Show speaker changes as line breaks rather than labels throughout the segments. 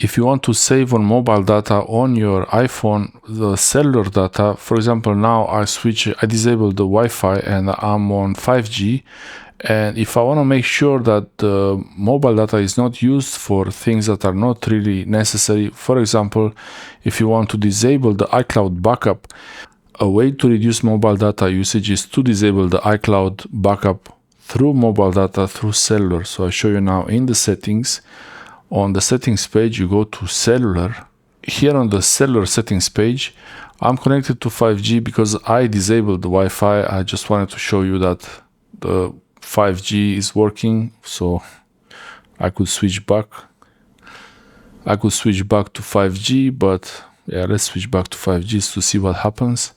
If you want to save on mobile data on your iPhone, the cellular data, for example, now I disabled the Wi-Fi and I'm on 5G. And if I want to make sure that the mobile data is not used for things that are not really necessary, for example, if you want to disable the iCloud backup, a way to reduce mobile data usage is to disable the iCloud backup through mobile data through cellular. So I show you now in the settings. On the settings page, you go to cellular. Here on the cellular settings page, I'm connected to 5G because I disabled the Wi-Fi. I just wanted to show you that the 5G is working, so I could switch back. I could switch back to 5G, but yeah, let's switch back to 5G to see what happens.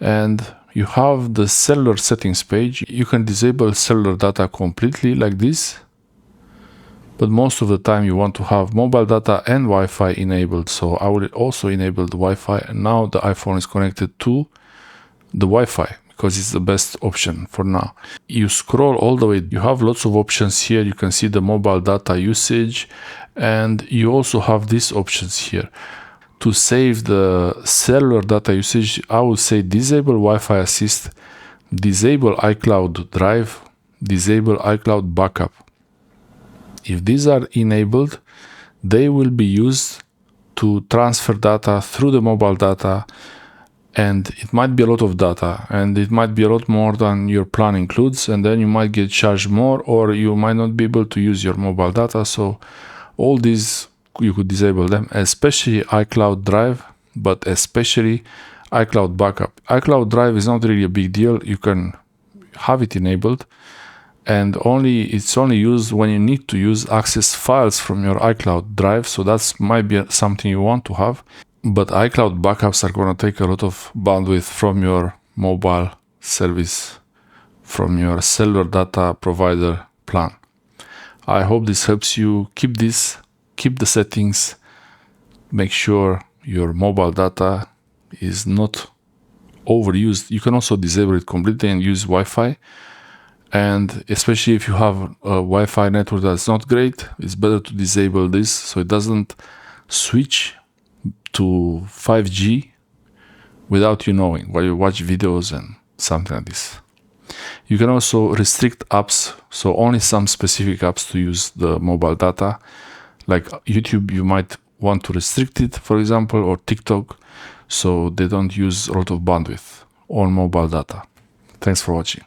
And you have the cellular settings page. You can disable cellular data completely like this, but most of the time you want to have mobile data and Wi-Fi enabled. So I will also enable the Wi-Fi, and now the iPhone is connected to the Wi-Fi because it's the best option for now. You scroll all the way, you have lots of options here. You can see the mobile data usage, and you also have these options here. To save the cellular data usage, I would say disable Wi-Fi assist, disable iCloud drive, disable iCloud backup. If these are enabled, they will be used to transfer data through the mobile data, and it might be a lot of data, and it might be a lot more than your plan includes, and then you might get charged more, or you might not be able to use your mobile data. So all these, you could disable them, especially iCloud drive, but especially iCloud backup. iCloud drive is not really a big deal. You can have it enabled, and it's only used when you need to access files from your iCloud drive. So that's might be something you want to have. But iCloud backups are going to take a lot of bandwidth from your mobile service, from your cellular data provider plan. I hope this helps you. Keep the settings, make sure your mobile data is not overused. You can also disable it completely and use Wi-Fi. And especially if you have a Wi-Fi network that's not great, it's better to disable this so it doesn't switch to 5G without you knowing, while you watch videos and something like this. You can also restrict apps, so only some specific apps to use the mobile data. Like YouTube, you might want to restrict it, for example, or TikTok, so they don't use a lot of bandwidth on mobile data. Thanks for watching.